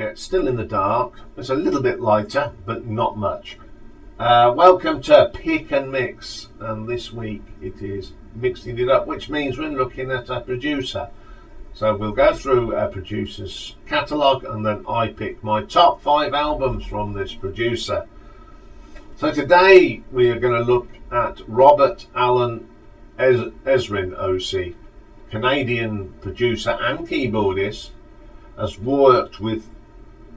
we're still in the dark. It's a little bit lighter, but not much. Welcome to Pick and Mix, and this week it is Mixing It Up, which means we're looking at a producer. So we'll go through a producer's catalogue, and then I pick my top 5 albums from this producer. So today we are going to look at Robert Alan Ezrin, OC, Canadian producer and keyboardist, has worked with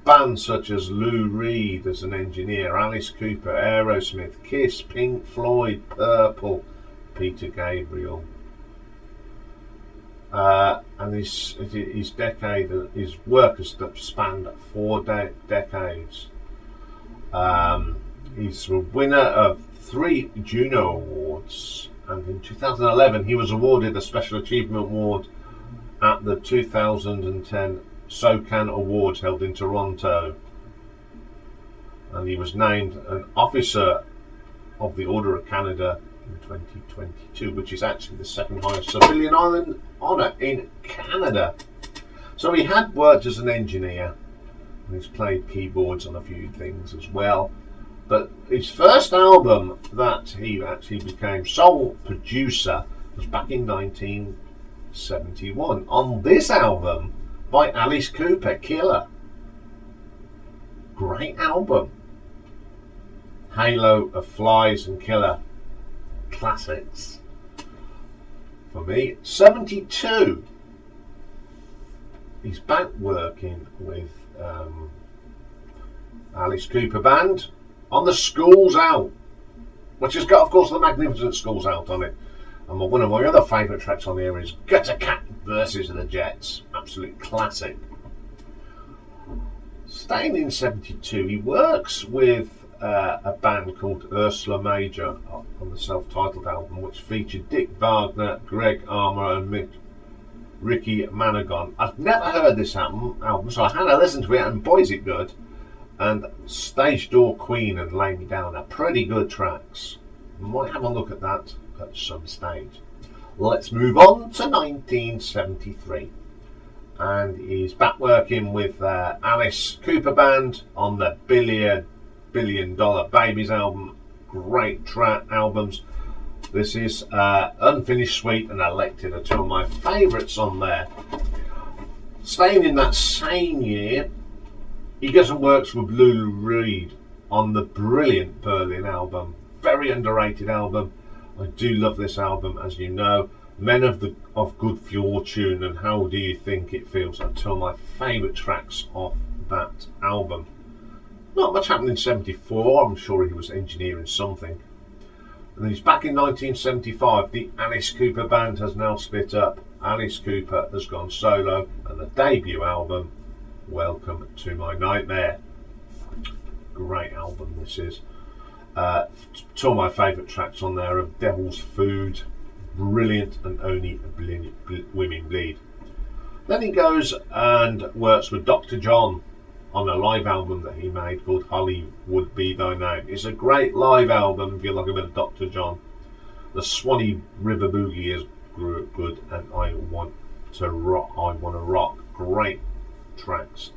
bands such as Lou Reed as an engineer, Alice Cooper, Aerosmith, Kiss, Pink Floyd, Purple, Peter Gabriel. And his work has spanned 4 decades. He's a winner of 3 Juno Awards, and in 2011 he was awarded a Special Achievement Award at the 2010 SOCAN Awards held in Toronto, and he was named an Officer of the Order of Canada in 2022, which is actually the second highest civilian honour in Canada. So he had worked as an engineer, and he's played keyboards on a few things as well, but his first album that he actually became sole producer was back in 1971 on this album by Alice Cooper, Killer. Great album. Halo of Flies and Killer, classics. For me, 72. He's back working with Alice Cooper Band on the Schools Out, which has got, of course, the magnificent Schools Out on it. And one of my other favourite tracks on there is Gutter Cat versus the Jets. Absolute classic. Staying in 72, he works with a band called Ursula Major on the self-titled album, which featured Dick Wagner, Greg Armour and Ricky Managon. I've never heard this album, so I had a listen to it, and boy is it good. And Stage Door Queen and Lay Me Down are pretty good tracks. Might have a look at that at some stage. Let's move on to 1973, and he's back working with Alice Cooper Band on the Billion Dollar Babies album. Great track albums. This is Unfinished Suite and Elected are 2 of my favourites on there. Staying in that same year, he goes and works with Lou Reed on the brilliant Berlin album. Very underrated album. I do love this album, as you know. Men of Good Fortune and How Do You Think It Feels are 2 of my favourite tracks off that album. Not much happened in 74. I'm sure he was engineering something. And then he's back in 1975. The Alice Cooper Band has now split up. Alice Cooper has gone solo, and the debut album, Welcome to My Nightmare. Great album this is. 2 of my favourite tracks on there are Devil's Food, brilliant, and Only Women Bleed. Then he goes and works with Dr. John on a live album that he made called Hollywood Be Thy Name. It's a great live album if you like a bit of Dr. John. The Swanee River Boogie is good, and I Want to Rock. Great tracks.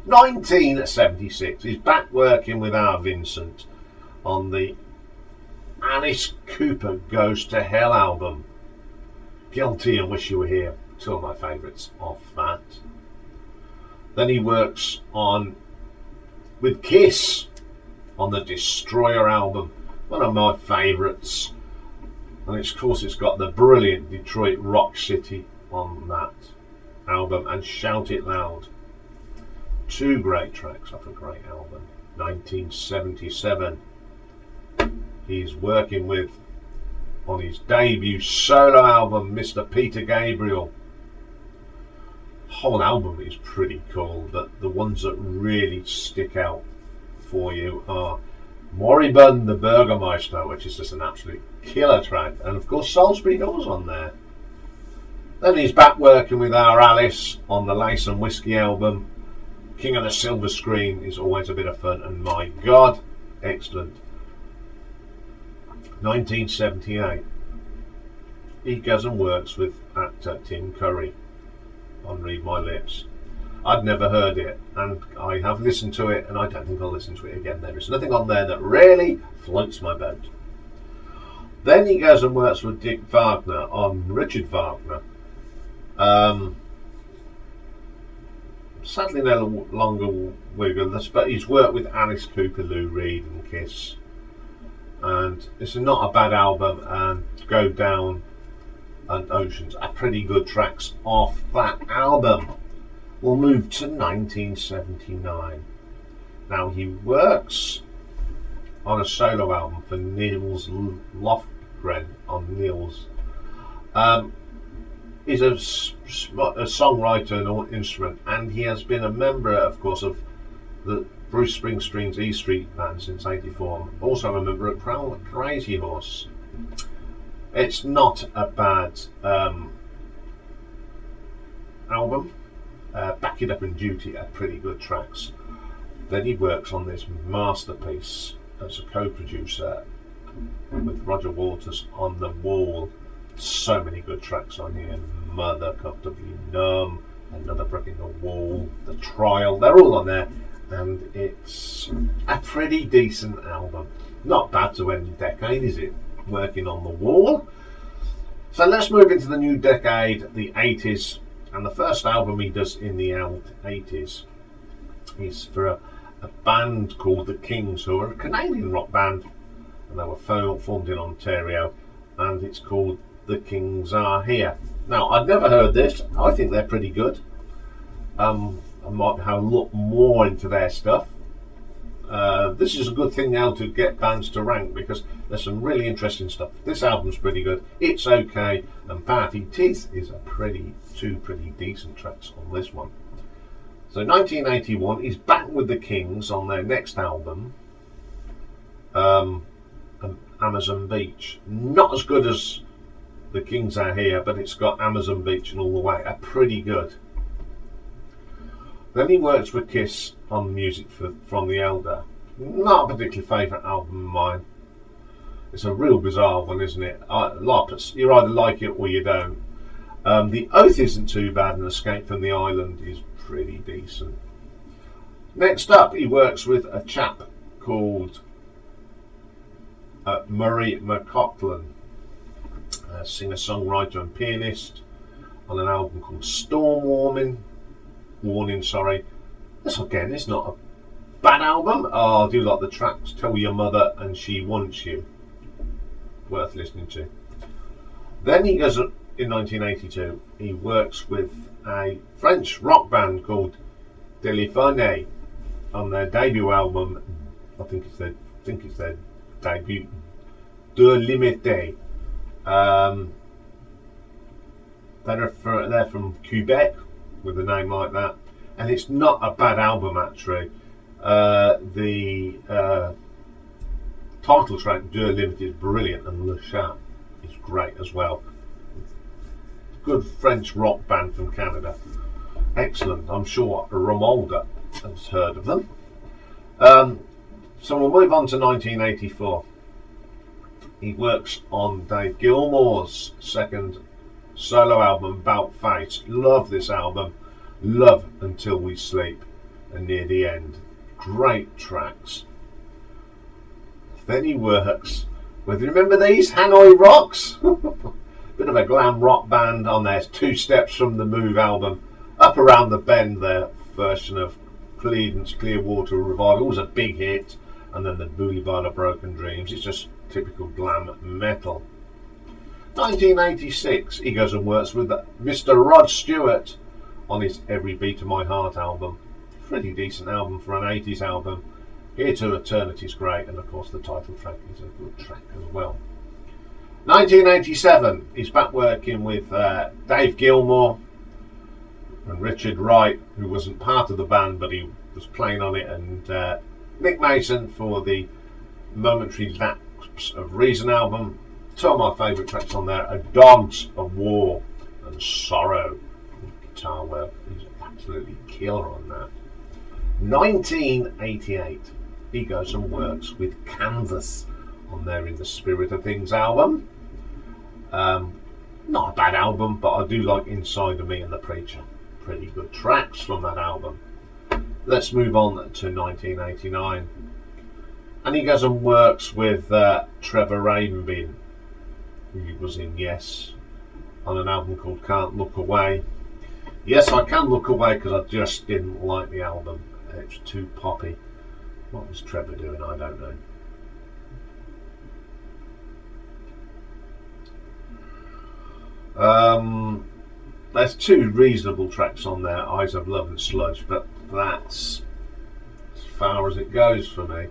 1976, he's back working with our Vincent on the Alice Cooper Goes to Hell album. Guilty and Wish You Were Here, 2 of my favourites off that. Then he works with Kiss on the Destroyer album, one of my favourites. And of course it's got the brilliant Detroit Rock City on that album, and Shout It Loud. 2 great tracks off a great album. 1977. He's working with, on his debut solo album, Mr. Peter Gabriel. Whole album is pretty cool, but the ones that really stick out for you are Moribund the Burgermeister, which is just an absolute killer track, and of course Salisbury Hill's on there. Then he's back working with our Alice on the Lace and Whiskey album. King of the Silver Screen is always a bit of fun, and my God, excellent. 1978, he goes and works with actor Tim Curry on Read My Lips. I'd never heard it, and I have listened to it, and I don't think I'll listen to it again. There is nothing on there that really floats my boat. Then he goes and works with Dick Wagner on Richard Wagner. Sadly no longer with us, but he's worked with Alice Cooper, Lou Reed and Kiss. And it's not a bad album, and Go Down and Oceans are pretty good tracks off that album. We'll move to 1979. Now he works on a solo album for Niels Lofgren on Niels. He's a songwriter and an instrument, and he has been a member, of course, of the Bruce Springsteen's E Street Band since '84. Also a member of Crazy Horse. It's not a bad album. Back It Up and Duty are pretty good tracks. Then he works on this masterpiece as a co-producer with Roger Waters on The Wall. So many good tracks on here. Mother, Comfortably Numb, Another Brick in the Wall, The Trial, they're all on there, and it's a pretty decent album. Not bad to end the decade, is it? Working on The Wall. So let's move into the new decade, the 80s, and the first album he does in the 80s is for a band called The Kings, who are a Canadian rock band, and they were formed in Ontario, and it's called The Kings Are Here. Now, I'd never heard this. I think they're pretty good. I might have a look more into their stuff. This is a good thing now to get bands to rank, because there's some really interesting stuff. This album's pretty good. It's Okay, and Party Teeth is two pretty decent tracks on this one. So 1981, he's back with the Kings on their next album, Amazon Beach. Not as good as The Kings Are Here, but it's got Amazon Beach and All the Way. Are pretty good. Then he works with Kiss on music from The Elder. Not a particularly favourite album of mine. It's a real bizarre one, isn't it? You either like it or you don't. The Oath isn't too bad, and Escape from the Island is pretty decent. Next up, he works with a chap called Murray McLachlan, a singer-songwriter and pianist, on an album called Warning. This again is not a bad album. I do like the tracks Tell Your Mother and She Wants You. Worth listening to. Then he goes in 1982, he works with a French rock band called Téléphone on their debut album. I think it's their debut, De Limité. They're from Quebec with a name like that, and it's not a bad album actually. The title track De Limité is brilliant, and Le Chat is great as well. Good French rock band from Canada. Excellent. I'm sure Romualda has heard of them. So we'll move on to 1984. He works on Dave Gilmour's second solo album, About Face. Love this album. Love Until We Sleep and Near the End. Great tracks. Then he works with, remember these? Hanoi Rocks? Bit of a glam rock band on there. Two Steps from the Move album. Up Around the Bend, their version of Creedence Clearwater Revival was a big hit. And then the Boulevard of Broken Dreams. It's just typical glam metal. 1986, he goes and works with Mr. Rod Stewart on his Every Beat of My Heart album. Pretty decent album for an 80s album. Here to Eternity is great, and of course the title track is a good track as well. 1987, he's back working with Dave Gilmour and Richard Wright, who wasn't part of the band but he was playing on it, and Nick Mason for the Momentary Lapse of Reason album. Two of my favourite tracks on there are Dogs of War and Sorrow. Guitar work is absolutely killer on that. 1988, he goes and works with Kansas on their In the Spirit of Things album. Not a bad album, but I do like Inside of Me and The Preacher. pretty good tracks from that album. Let's move on to 1989. And he goes and works with Trevor Rabin, who was in Yes, on an album called Can't Look Away. Yes, I Can Look Away because I just didn't like the album. It was too poppy. What was Trevor doing? I don't know. There's two reasonable tracks on there, Eyes of Love and Sludge, but that's as far as it goes for me.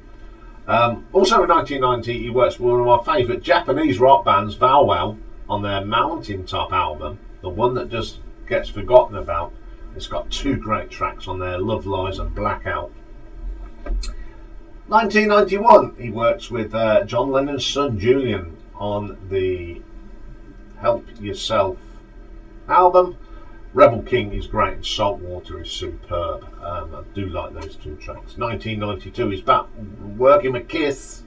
Also in 1990, he works with one of my favourite Japanese rock bands, Bow Wow, on their Mountaintop album, the one that just gets forgotten about. It's got two great tracks on there, Love Lies and Blackout. 1991, he works with John Lennon's son Julian on the Help Yourself album. Rebel King is great and Saltwater is superb. I do like those two tracks. 1992, he's back working with Kiss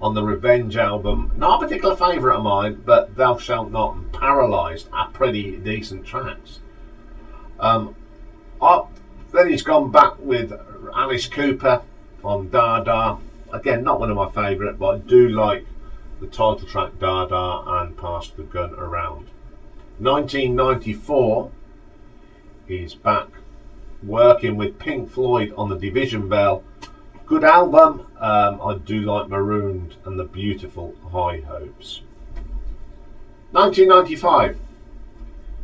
on the Revenge album. Not a particular favourite of mine, but Thou Shalt Not and Paralysed are pretty decent tracks. Then he's gone back with Alice Cooper on Dada. Again, not one of my favourite, but I do like the title track Dada and Pass the Gun Around. 1994, he's back working with Pink Floyd on the Division Bell. Good album. I do like Marooned and the Beautiful High Hopes. 1995,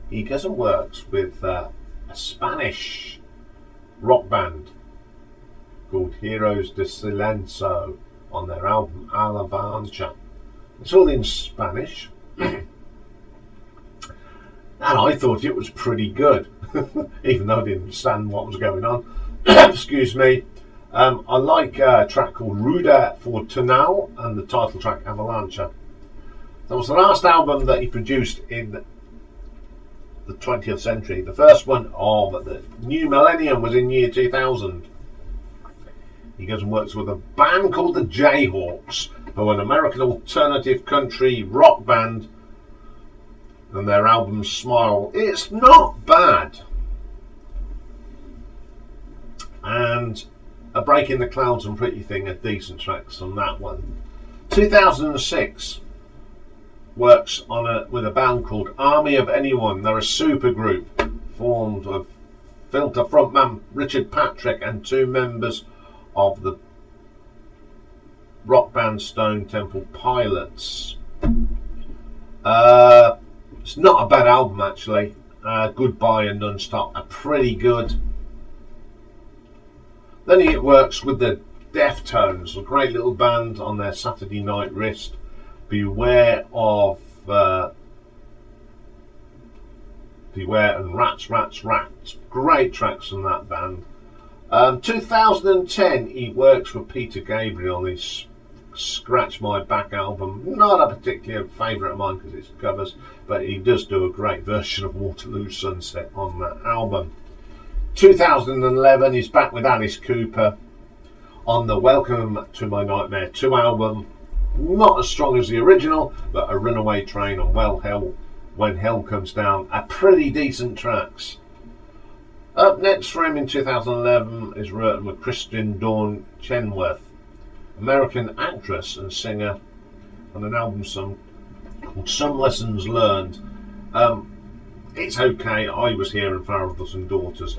he goes and works with a Spanish rock band called Heroes de Silencio on their album Alabanza. It's all in Spanish. And I thought it was pretty good, even though I didn't understand what was going on. Excuse me. I like a track called Ruda Fortunal and the title track Avalancha. That was the last album that he produced in the 20th century. The first one of the new millennium was in year 2000. He goes and works with a band called the Jayhawks, who are an American alternative country rock band, and their album Smile. It's not bad. And A Break in the Clouds and Pretty Thing are decent tracks on that one. 2006, works on with a band called Army of Anyone. They're a super group formed of Filter frontman Richard Patrick and two members of the rock band Stone Temple Pilots. It's not a bad album actually. Goodbye and Nonstop are pretty good. Then he works with the Deftones, a great little band on their Saturday Night Wrist. Beware and Rats. Great tracks from that band. 2010, he works with Peter Gabriel on his Scratch My Back album. Not a particular favourite of mine because it's covers, but he does do a great version of Waterloo Sunset on that album. 2011, he's back with Alice Cooper on the Welcome to My Nightmare 2 album. Not as strong as the original, but A Runaway Train and When Hell Comes Down are pretty decent tracks. Up next for him in 2011 is working with Kristen Dawn Chenoweth, American actress and singer, on an album called Some Lessons Learned. It's okay. I Was Here in Fathers and Daughters,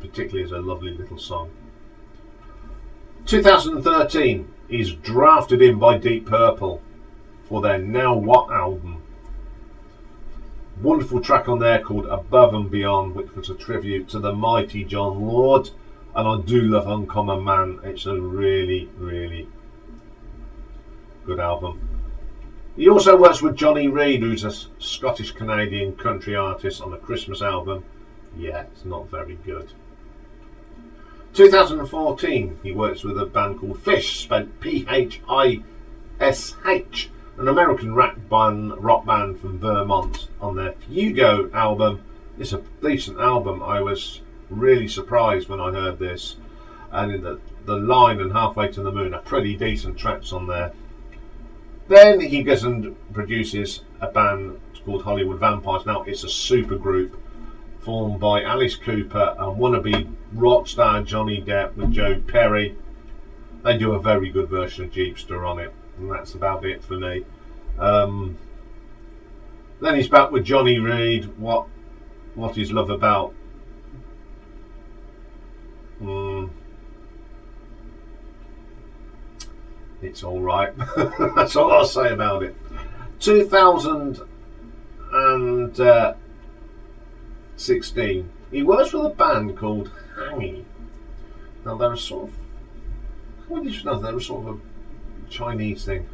particularly, is a lovely little song. 2013, he's drafted in by Deep Purple for their Now What album. Wonderful track on there called Above and Beyond, which was a tribute to the mighty John Lord, and I do love Uncommon Man. It's a really, really good album. He also works with Johnny Reid, who's a Scottish-Canadian country artist, on a Christmas album. Yeah, it's not very good. 2014, he works with a band called Fish, spelled P-H-I-S-H, an American rock band from Vermont, on their Fugo album. It's a decent album. I was really surprised when I heard this, and in the Line and Halfway to the Moon are pretty decent tracks on there. Then he goes and produces a band called Hollywood Vampires. Now it's a super group formed by Alice Cooper and wannabe rock star Johnny Depp with Joe Perry. They do a very good version of Jeepster on it, and that's about it for me. Then he's back with Johnny Reid. What is love about? It's all right. That's all I'll say about it. 2016. He works with a band called Hangy. Now they're a sort of, they're a sort of a Chinese thing.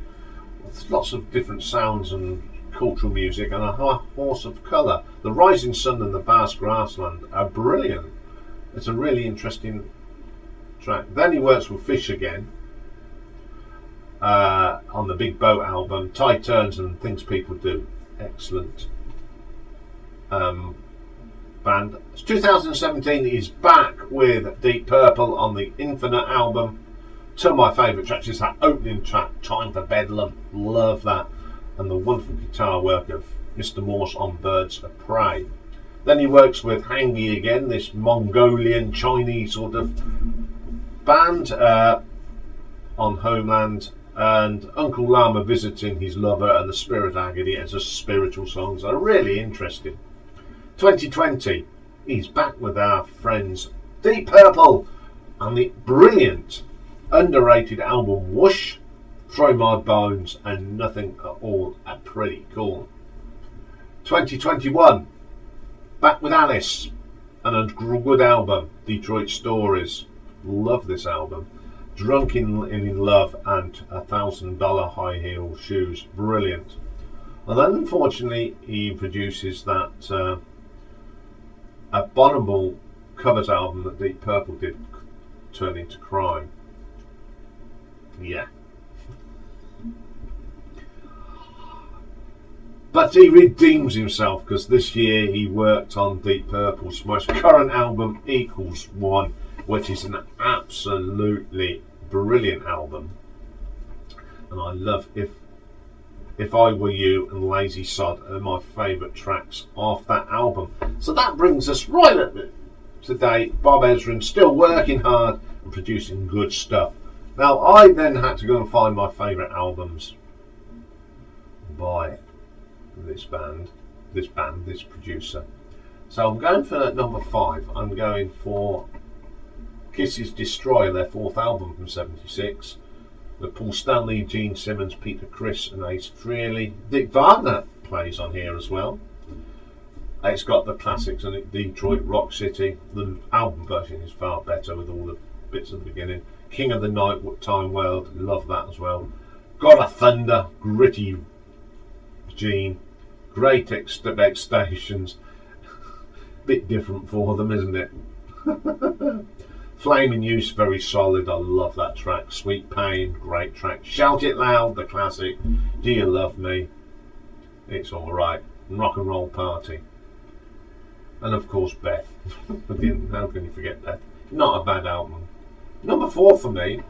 There's lots of different sounds and cultural music, and a horse of colour. The Rising Sun and the Vast Grassland are brilliant. It's a really interesting track. Then he works with Fish again on the Big Boat album. Tide Turns and Things People Do. Excellent band. It's 2017. He's back with Deep Purple on the Infinite album. Two of my favourite tracks is that opening track, Time for Bedlam. Love that. And the wonderful guitar work of Mr. Morse on Birds of Prey. Then he works with Hangy again, this Mongolian Chinese sort of band on Homeland, and Uncle Lama Visiting His Lover and the Spirit Agony as a spiritual songs are really interesting. 2020, he's back with our friends Deep Purple and the brilliant underrated album Whoosh, Throw My Bones and Nothing at All are pretty cool. 2021, back with Alice and a good album, Detroit Stories. Love this album. Drunk in Love and $1,000 High Heel Shoes. Brilliant. And then unfortunately he produces that abominable covers album that Deep Purple did, Turn Into Crime. Yeah. But he redeems himself because this year he worked on Deep Purple's most current album, Equals One, which is an absolutely brilliant album. And I love If I Were You and Lazy Sod are my favourite tracks off that album. So that brings us right up to date. Bob Ezrin still working hard and producing good stuff. Now I then had to go and find my favourite albums by this producer. So I'm going for number 5. I'm going for Kisses Destroy, their 4th album from '76. With Paul Stanley, Gene Simmons, Peter Criss and Ace Frehley. Dick Wagner plays on here as well. It's got the classics in it, Detroit, Rock City. The album version is far better with all the bits at the beginning. King of the Night, Time World, love that as well. God of Thunder, gritty Gene. Great Stations. Bit different for them, isn't it? Flaming Youth, very solid. I love that track. Sweet Pain, great track. Shout It Loud, the classic. Do You Love Me? It's alright. Rock and Roll Party. And of course Beth. Again, how can you forget Beth? Not a bad album. Number 4 for me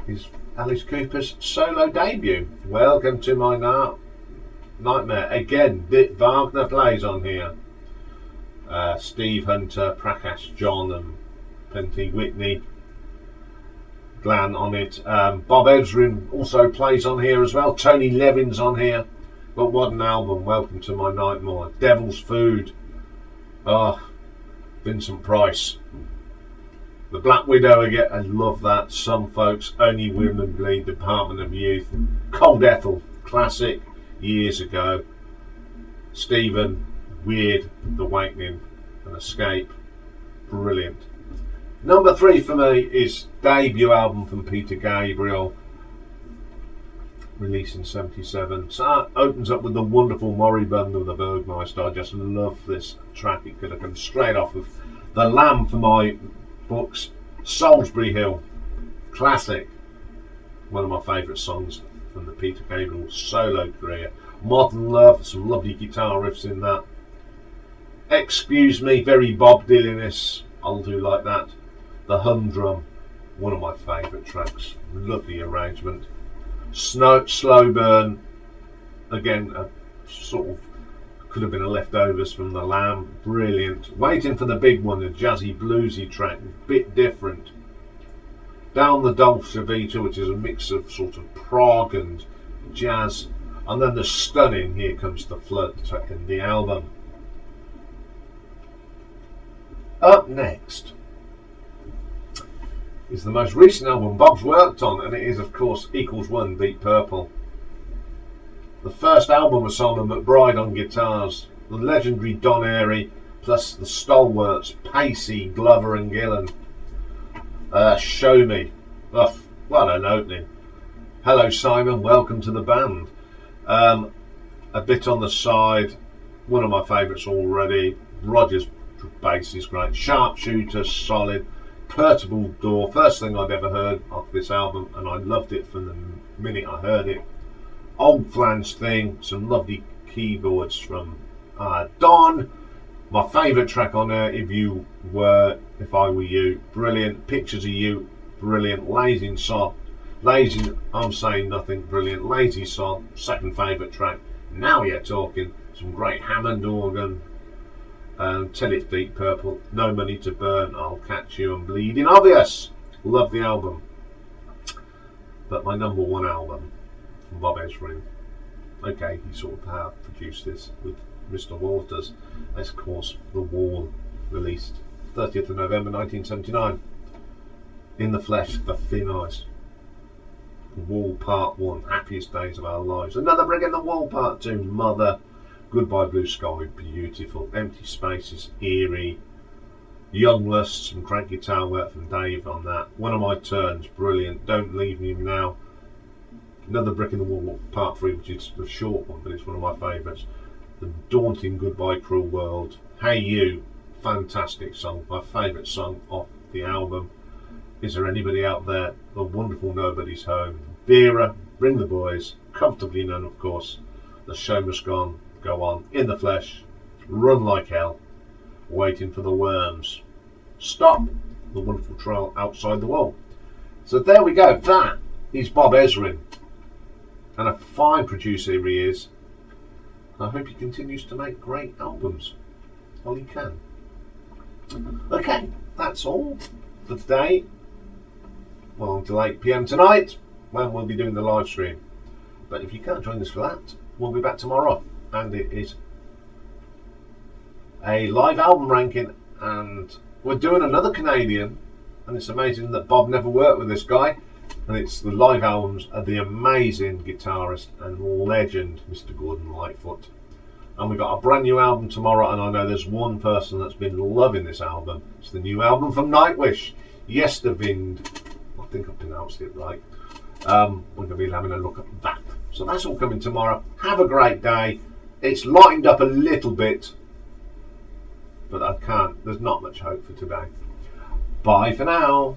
is Alice Cooper's solo debut. Welcome to My Nightmare. Again, Dick Wagner plays on here. Steve Hunter, Prakash John and Penty Whitney, Glenn on it. Bob Ezrin also plays on here as well. Tony Levin's on here. But what an album. Welcome to My Nightmare. Devil's Food. Vincent Price. The Black Widow again. I love that. Some Folks, Only Women Bleed, Department of Youth. Cold Ethel, classic years ago. Stephen, Weird, The Awakening and Escape. Brilliant. Number 3 for me is debut album from Peter Gabriel, released in '77. So it opens up with the wonderful Moribund of the Bergmeister. I just love this track. It could have come straight off of The Lamb for my books. Salisbury Hill, classic. One of my favourite songs from the Peter Gabriel solo career. Modern Love, some lovely guitar riffs in that. Excuse Me, very Bob Dylan-ish. I'll do like that. The Humdrum, one of my favourite tracks. Lovely arrangement. Slow Burn, again a sort of Could have been a leftovers from the Lamb. Brilliant. Waiting for the big one, a jazzy bluesy track, bit different. Down the Dolce Vita, which is a mix of sort of prog and jazz, and then the stunning Here Comes the Flood in the album. Up next is the most recent album Bob's worked on, and it is, of course, Equals One, Deep Purple. The first album was Simon McBride on guitars, the legendary Don Airey, plus the stalwarts Pacey, Glover and Gillan. Show Me. Oh, what an opening. Hello Simon, welcome to the band. A bit on the side, one of my favourites already, Roger's bass is great, Sharpshooter, solid, Pertable Door, first thing I'd ever heard of this album, and I loved it from the minute I heard it. Old Flange Thing, some lovely keyboards from Don. My favourite track on there, If I Were You, brilliant. Pictures of You, brilliant. Lazy Song, I'm Saying Nothing, brilliant. Lazy Song, second favourite track. Now You're Talking, some great Hammond organ. Till It's Deep Purple, No Money to Burn, I'll Catch You, and Bleeding Obvious. Love the album. But my number one album, Bob Ezrin. Okay, he sort of produced this with Mr. Waters. That's of course The Wall, released 30th of November 1979. In the Flesh, The Thin Ice. The Wall Part 1, Happiest Days of Our Lives. Another Brick in the Wall Part 2, Mother. Goodbye Blue Sky, beautiful. Empty Spaces, eerie. Young Lust, some great guitar work from Dave on that. One of My Turns, brilliant. Don't Leave Me Now. Another Brick in the Wall Part 3, which is the short one, but it's one of my favourites. The Daunting Goodbye Cruel World. Hey You, fantastic song, my favourite song off the album. Is There Anybody Out There? The wonderful Nobody's Home. Vera, Bring the Boys, Comfortably Numb, of course. The Show Must Go On. In the Flesh, Run Like Hell, Waiting for the Worms, Stop, the wonderful Trail Outside the Wall. So there we go. That is Bob Ezrin, and a fine producer he is. I hope he continues to make great albums. Well, he can. Okay, that's all for today. Well, until 8 PM tonight, when we'll be doing the live stream. But if you can't join us for that, we'll be back tomorrow, and it is a live album ranking, and we're doing another Canadian, and it's amazing that Bob never worked with this guy, and it's the live albums of the amazing guitarist and legend Mr. Gordon Lightfoot. And we've got a brand new album tomorrow, and I know there's one person that's been loving this album. It's the new album from Nightwish, Yesterwind. I think I pronounced it right. We're going to be having a look at that. So that's all coming tomorrow. Have a great day. It's lightened up a little bit, but there's not much hope for today. Bye for now.